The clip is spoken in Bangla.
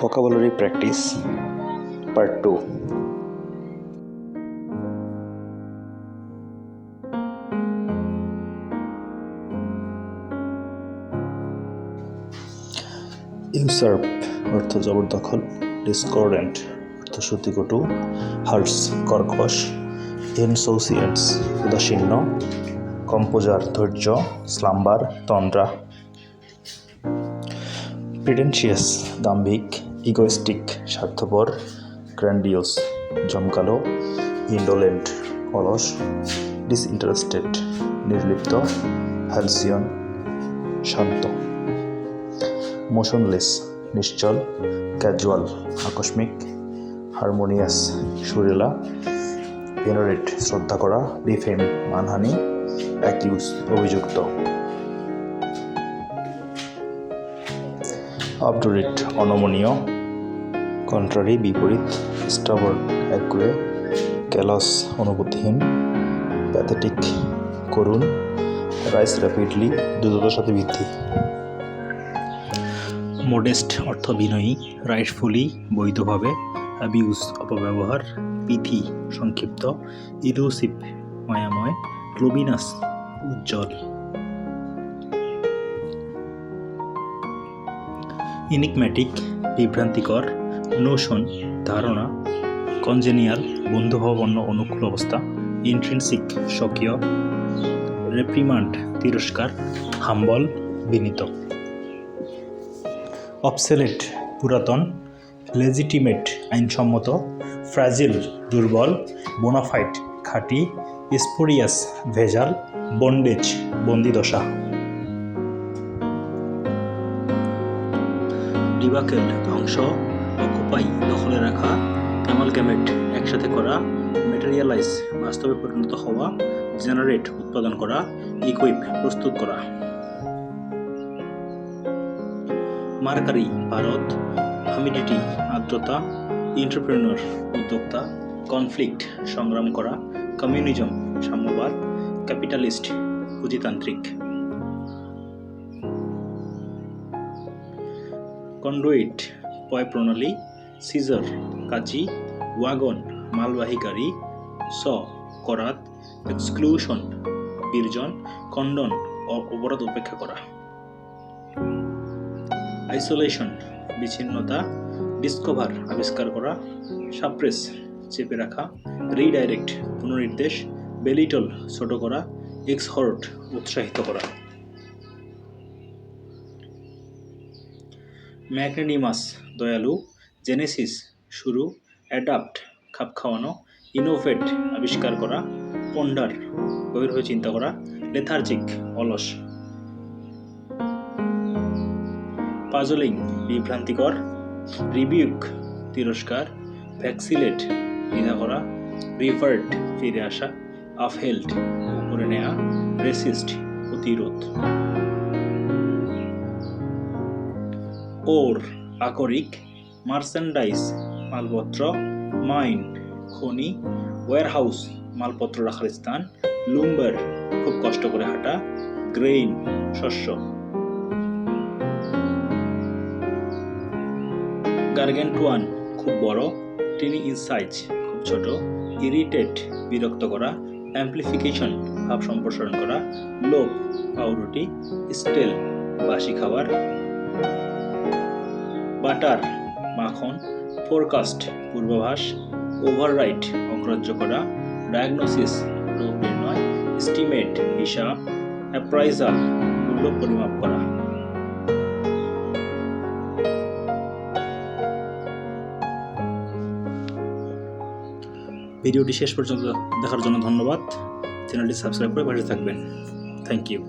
Vocabulary practice part 2. Usurp অর্থ জবরদখল, discordant অর্থ শ্রুতিকটু, হার্স কর্কশ, insouciance উদাসীন্য, কম্পোজার ধৈর্য, স্লাম্বার তন্দ্রা। প্রিটেন্সিয়াস দাম্ভিক, ইগোয়েস্টিক স্বার্থপর, গ্র্যান্ডিওস জমকালো, ইন্ডোলেন্ট অলস, ডিসইন্টারেস্টেড নির্লিপ্ত, হ্যালসিয়ন শান্ত। মোশনলেস নিশ্চল, ক্যাজুয়াল আকস্মিক, হারমোনিয়াস সুরেলা, ভেনারেট শ্রদ্ধা করা, ডিফেম মানহানি, অ্যাকিউজ অভিযুক্ত। অবডুরেট অনমনীয়, কন্ট্রারি বিপরীত, স্টাবার্ন একগুঁয়ে, ক্যালাস অনুভূতিহীন, প্যাথেটিক করুণ, রাইস র্যাপিডলি দ্রুততার সাথে বৃদ্ধি। মোডেস্ট অর্থ বিনয়ী, রাইটফুলি বৈধভাবে, অ্যাবিউজ অপব্যবহার, পিথি সংক্ষিপ্ত, ইলুসিভ মায়াময়, লুমিনাস উজ্জ্বল। ইনিগম্যাটিক বিভ্রান্তিকর, নোশন ধারণা, কনজেনিয়াল বন্ধুভাবাপন্ন অনুকূল অবস্থা, ইন্ট্রিনসিক স্বকীয়, রেপ্রিমান্ড তিরস্কার, হাম্বল বিনীত। অবসেলেট পুরাতন, লেজিটিমেট আইনসম্মত, ফ্র্যাজিল দুর্বল, বোনাফাইড খাঁটি, স্পোরিয়াস ভেজাল, বন্ডেজ বন্দিদশা। ডিবাকেল ধ্বংস, অকুপাই দখলে রাখা, অ্যামালগ্যামেট একসাথে করা, ম্যাটেরিয়ালাইজ বাস্তবে পরিণত হওয়া, জেনারেট উৎপাদন করা, ইকুইপ প্রস্তুত করা। মার্কারি ভারত, হামিডিটি আর্দ্রতা, এন্টারপ্রেনার উদ্যোক্তা, কনফ্লিক্ট সংগ্রাম করা, কমিউনিজম সাম্যবাদ, ক্যাপিটালিস্ট পুঁজিতান্ত্রিক। কন্ডুইট পয় প্রণালী, সিজার কাঁচি, ওয়াগন মালবাহী গাড়ি, স করাত, এক্সক্লুশন বীর্জন, কন্ডন অপরাধ উপেক্ষা করা। আইসোলেশন বিচ্ছিন্নতা, ডিসকভার আবিষ্কার করা, সাপ্রেস চেপে রাখা, রিডাইরেক্ট পুনর্নির্দেশ, বেলিটল ছোট করা, এক্সহর্ট উৎসাহিত করা। ম্যাগনেনিমাস দয়ালু, জেনেসিস শুরু, অ্যাডাপ্ট খাপ খাওয়ানো, ইনোভেট আবিষ্কার করা, পন্ডার গভীরভাবে চিন্তা করা, লেথার্জিক অলস। পাজলিং বিভ্রান্তিকর, রিবিউক তিরস্কার, ভ্যাক্সিলেট দ্বিধা করা, রিভার্ট ফিরে আসা, আফহেল্ড উপরে নেয়া, রেসিস্ট প্রতিরোধ। ওর আকরিক, মার্চেন্ডাইজ মালপত্র, মাইন খনি, ওয়্যারহাউস মালপত্র রাখার স্থান, লুম্বার খুব কষ্ট করে হাঁটা, গ্রেইন শস্য। গার্গেন্টুয়ান খুব বড়, টিনি ইন সাইজ খুব ছোট, ইরিটেট বিরক্ত করা, অ্যাম্প্লিফিকেশন ভাব সম্প্রসারণ করা, লোভ পাউরুটি, স্টেল বাসি খাবার, বাটার মাখন, ফোরকাস্ট পূর্বাভাস, ওভাররাইট অগ্রাহ্য করা, ডায়াগনোসিস রোগ নির্ণয়, এস্টিমেট হিসাব, অ্যাপ্রাইজাল মূল্য পরিমাপ করা। ভিডিওটি শেষ পর্যন্ত দেখার জন্য ধন্যবাদ। চ্যানেলটি সাবস্ক্রাইব করে পাশে থাকবেন। Thank you.